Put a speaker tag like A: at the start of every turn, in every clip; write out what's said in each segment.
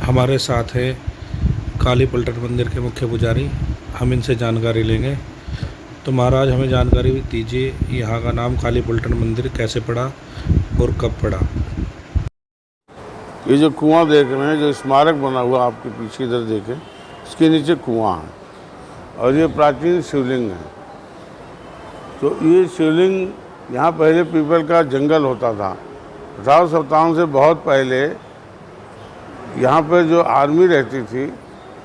A: हमारे साथ है काली पलटन मंदिर के मुख्य पुजारी। हम इनसे जानकारी लेंगे। तो महाराज हमें जानकारी दीजिए, यहाँ का नाम काली पलटन मंदिर कैसे पड़ा और कब पड़ा?
B: ये जो कुआं देख रहे हैं, जो स्मारक बना हुआ आपके पीछे इधर देखें, इसके नीचे कुआं है और ये प्राचीन शिवलिंग है। तो ये शिवलिंग यहाँ पहले पीपल का जंगल होता था। 1857 से बहुत पहले यहाँ पर जो आर्मी रहती थी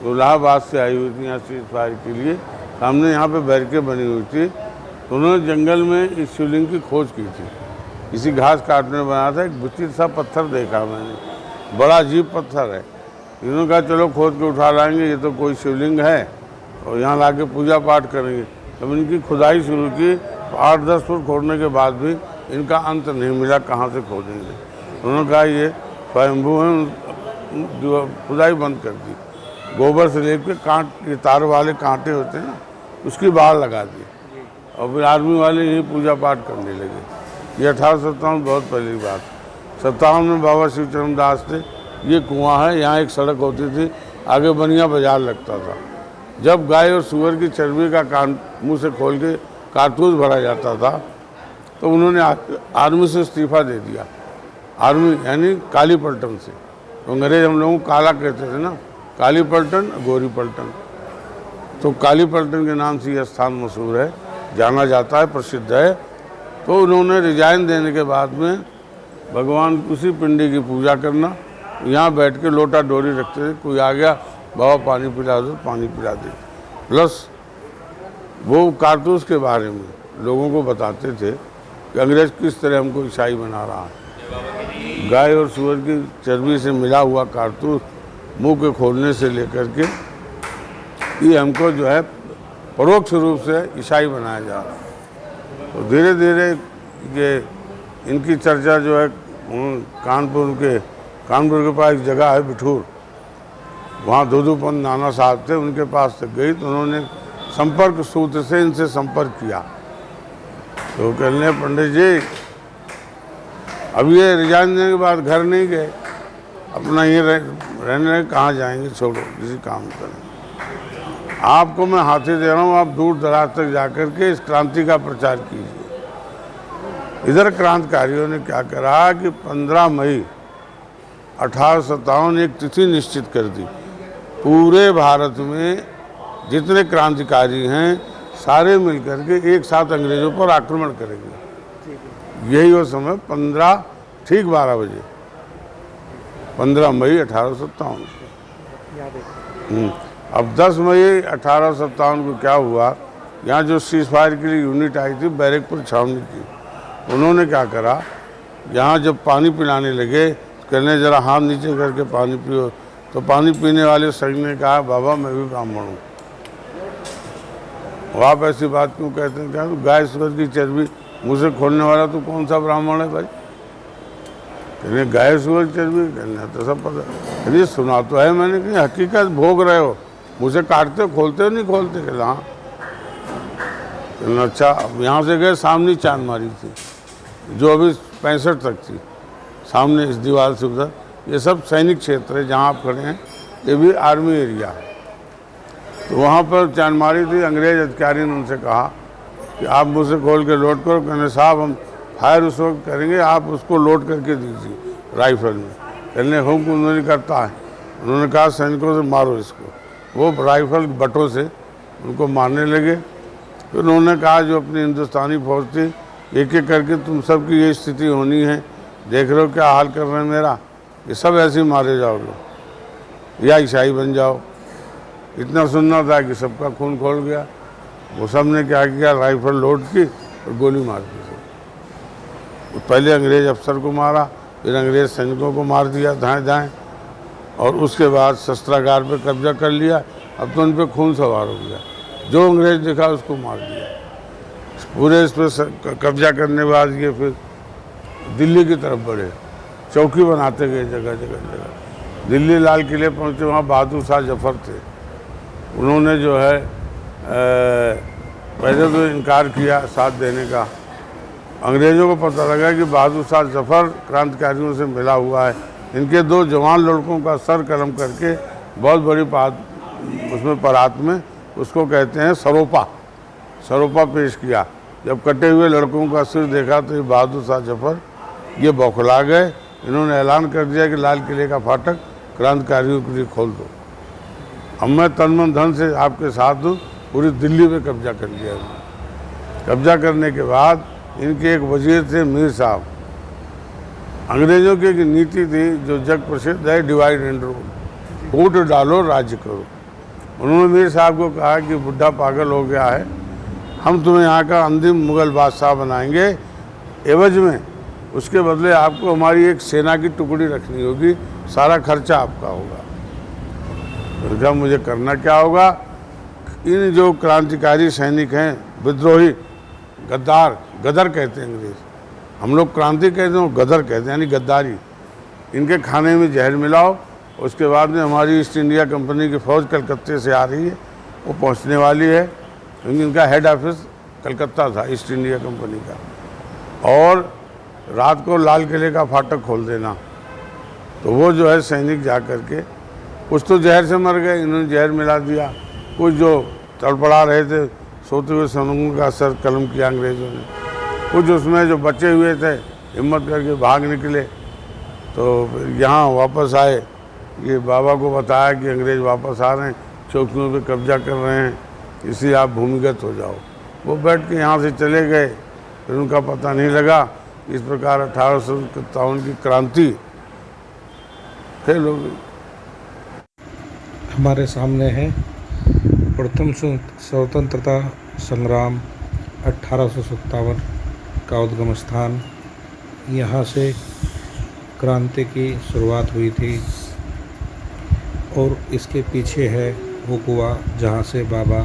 B: वो इलाहाबाद से आई हुई थी यहाँ सीज फायर के लिए। सामने यहाँ पे बैरिकेड बनी हुई थी। तो उन्होंने जंगल में इस शिवलिंग की खोज की थी। इसी घास काटने में बना था। एक विचित्र सा पत्थर देखा मैंने, बड़ा अजीब पत्थर है। इन्होंने कहा चलो खोद के उठा लाएंगे, ये तो कोई शिवलिंग है और यहाँ ला के पूजा पाठ करेंगे। तब इनकी खुदाई शुरू की। 8-10 फुट खोदने के बाद भी इनका अंत नहीं मिला, कहाँ से खोदेंगे। उन्होंने कहा ये स्वयंभू है, जो खुदाई बंद कर दी। गोबर से लेकर ये तार वाले कांटे होते हैं ना, उसकी बाढ़ लगा दी और फिर आर्मी वाले यही पूजा पाठ करने लगे। ये 1857 बहुत पहली बात। 57 में बाबा शिवचरण दास थे। ये कुआं है, यहाँ एक सड़क होती थी, आगे बनिया बाजार लगता था। जब गाय और सूअर की चर्बी का कान मुँह से खोल के कारतूस भरा जाता था तो उन्होंने आर्मी से इस्तीफा दे दिया। आर्मी यानी काली पलटन से। तो अंग्रेज हम लोगों को काला कहते थे ना, काली पलटन, गोरी पलटन। तो काली पलटन के नाम से यह स्थान मशहूर है, जाना जाता है, प्रसिद्ध है। तो उन्होंने रिजाइन देने के बाद में भगवान उसी पिंडी की पूजा करना, यहाँ बैठ के लोटा डोरी रखते थे। कोई आ गया, बाबा पानी पिला दो, पानी पिला दे। प्लस वो कारतूस के बारे में लोगों को बताते थे कि अंग्रेज किस तरह हमको ईसाई बना रहा है। गाय और सूअर की चर्बी से मिला हुआ कारतूस मुंह के खोलने से लेकर के ये हमको जो है परोक्ष रूप से ईसाई बनाया जा रहा है। तो धीरे धीरे ये इनकी चर्चा जो है कानपुर के पास एक जगह है बिठूर, वहाँ दूधूपंत नाना साहब थे, उनके पास तक गई। तो उन्होंने संपर्क सूत्र से इनसे संपर्क किया। तो कहने पंडित जी अब ये रिजाइन देने के बाद घर नहीं गए, अपना ये रहने कहाँ जाएंगे, छोड़ो किसी काम करें। आपको मैं हाथी दे रहा हूँ, आप दूर दराज तक जाकर के इस क्रांति का प्रचार कीजिए। इधर क्रांतिकारियों ने क्या करा कि 15 मई 1857 एक तिथि निश्चित कर दी। पूरे भारत में जितने क्रांतिकारी हैं सारे मिलकर के एक साथ अंग्रेजों पर आक्रमण करेंगे। यही वो समय 12 बजे 15 मई 1857। अब 10 मई 1857 को क्या हुआ, यहाँ जो सीज फायर के लिए यूनिट आई थी बैरकपुर छावनी की, उन्होंने क्या करा, यहाँ जब पानी पिलाने लगे, कहने जरा हाथ नीचे करके पानी पियो। तो पानी पीने वाले सैनिक ने कहा बाबा मैं भी ब्राह्मण हूँ। आप ऐसी बात क्यों कहते हैं? क्या गाय सूअर की चर्बी मुँह से खोलने वाला तो कौन सा ब्राह्मण है भाई? कहने गाय सूअर चर्बी, कहने तो सब पता। कहने सुना तो है मैंने, कहीं हकीकत भोग रहे हो, मुझे काटते हो, खोलते हो नहीं खोलते? कहते हाँ। कहना अच्छा। अब यहाँ से गए, सामने चांद मारी थी जो अभी 65 तक थी, सामने इस दीवार से उधर। ये सब सैनिक क्षेत्र है जहाँ आप खड़े हैं, ये भी आर्मी एरिया है। तो वहाँ पर चांद मारी थी। अंग्रेज अधिकारी ने उनसे कहा कि आप मुझसे खोल के लोड करो। कहने साहब हम फायर उस वक्त करेंगे, आप उसको लोड करके दीजिए राइफल में। कहने हुक्म उन्होंने करता है। उन्होंने कहा सैनिकों से मारो इसको। वो राइफल बटों से उनको मारने लगे। तो उन्होंने कहा जो अपनी हिंदुस्तानी फौज थी, एक एक करके तुम सबकी ये स्थिति होनी है, देख रहे हो क्या हाल कर रहे हैं मेरा, ये सब ऐसे ही मारे जाओगे या ईसाई बन जाओ। इतना सुनना था कि सबका खून खोल गया। वो सब ने क्या किया, राइफल लोड की और गोली मार दी। पहले अंग्रेज अफसर को मारा, फिर अंग्रेज सैनिकों को मार दिया दाएं दाएं, और उसके बाद शस्त्रागार पे कब्जा कर लिया। अब तो उन पर खून सवार हो गया, जो अंग्रेज दिखा उसको मार दिया। पूरे इस पर कब्जा करने के बाद ये फिर दिल्ली की तरफ बढ़े, चौकी बनाते गए जगह जगह। दिल्ली लाल किले पहुँचे, वहाँ बहादुर शाह जफर थे। उन्होंने जो है पहले तो इनकार किया साथ देने का। अंग्रेज़ों को पता लगा कि बहादुर शाह जफर क्रांतिकारियों से मिला हुआ है, इनके 2 जवान लड़कों का सर कलम करके बहुत बड़ी उसमें परात में उसको कहते हैं सरोपा पेश किया। जब कटे हुए लड़कों का सिर देखा तो ये बहादुर शाह जफर ये बौखला गए। इन्होंने ऐलान कर दिया कि लाल किले का फाटक क्रांतिकारियों के लिए खोल दो। अब मैं तन मन धन से आपके साथ हूँ। पूरी दिल्ली पे कब्जा कर लिया। कब्जा करने के बाद इनके एक वजीर थे मीर साहब। अंग्रेज़ों की एक नीति थी जो जग प्रसिद्ध है, डिवाइड एंड रूल, फूट डालो राज्य करो। उन्होंने मीर साहब को कहा कि बुढ़ा पागल हो गया है, हम तुम्हें यहाँ का अंतिम मुग़ल बादशाह बनाएंगे, एवज में उसके बदले आपको हमारी एक सेना की टुकड़ी रखनी होगी, सारा खर्चा आपका होगा। तो क्या मुझे करना क्या होगा? इन जो क्रांतिकारी सैनिक हैं, विद्रोही, गदर कहते हैं अंग्रेज, हम लोग क्रांति कहते हैं, गदर कहते हैं, यानी गद्दारी। इनके खाने में जहर मिलाओ। उसके बाद में हमारी ईस्ट इंडिया कंपनी की फ़ौज कलकत्ते से आ रही है, वो पहुंचने वाली है, क्योंकि इनका हेड ऑफिस कलकत्ता था ईस्ट इंडिया कंपनी का। और रात को लाल किले का फाटक खोल देना। तो वो जो है सैनिक जा कर के कुछ तो जहर से मर गए, इन्होंने जहर मिला दिया। कुछ जो तड़पड़ा रहे थे, सोते हुए सैनिकों का सर कलम किया अंग्रेज़ों ने। कुछ उसमें जो बचे हुए थे हिम्मत करके भाग निकले। तो यहाँ वापस आए, ये बाबा को बताया कि अंग्रेज़ वापस आ रहे हैं, चौकियों पे कब्जा कर रहे हैं, इसलिए आप भूमिगत हो जाओ। वो बैठ के यहाँ से चले गए। फिर उनका पता नहीं लगा। इस प्रकार 1857 की क्रांति फेल हो गई।
A: हमारे सामने है प्रथम स्वतंत्रता संग्राम 1857 का उद्गम स्थान। यहाँ से क्रांति की शुरुआत हुई थी और इसके पीछे है वो कुआं जहाँ से बाबा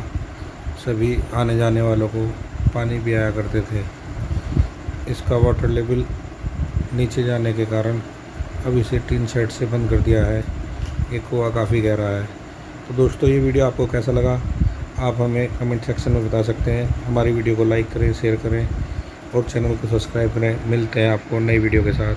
A: सभी आने जाने वालों को पानी पियाया करते थे। इसका वाटर लेवल नीचे जाने के कारण अब इसे टीन शेड से बंद कर दिया है। ये कुआं काफ़ी गहरा है। तो दोस्तों, ये वीडियो आपको कैसा लगा आप हमें कमेंट सेक्शन में बता सकते हैं। हमारी वीडियो को लाइक करें, शेयर करें और चैनल को सब्सक्राइब करें। मिलते हैं आपको नई वीडियो के साथ।